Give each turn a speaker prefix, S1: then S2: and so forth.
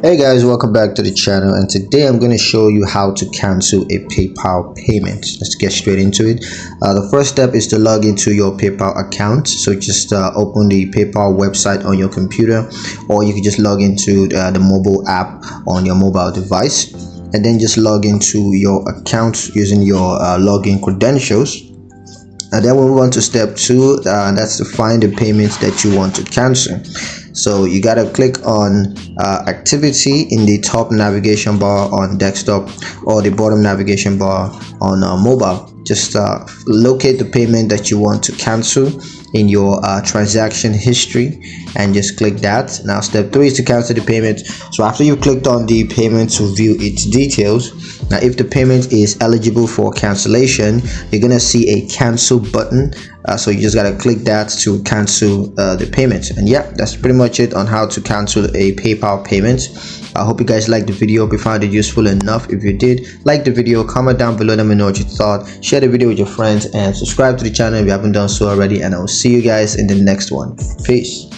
S1: Hey guys, welcome back to the channel, and today I'm going to show you how to cancel a PayPal payment. Let's get straight into it. The first step is to log into your PayPal account. So just open the PayPal website on your computer, or you can just log into the mobile app on your mobile device, and then just log into your account using your login credentials. And then we'll move on to step 2, that's to find the payments that you want to cancel. So you gotta click on activity in the top navigation bar on desktop or the bottom navigation bar on mobile. Just locate the payment that you want to cancel in your transaction history and just click that. Now step 3 is to cancel the payment. So after you've clicked on the payment to view its details, now if the payment is eligible for cancellation, you're gonna see a cancel button. So you just gotta click that to cancel the payment. And yeah, that's pretty much it on how to cancel a PayPal payment. I hope you guys liked the video. If you found it useful enough, if you did, like the video, comment down below, let me know what you thought, share the video with your friends, and subscribe to the channel if you haven't done so already. And I will see you guys in the next one. Peace.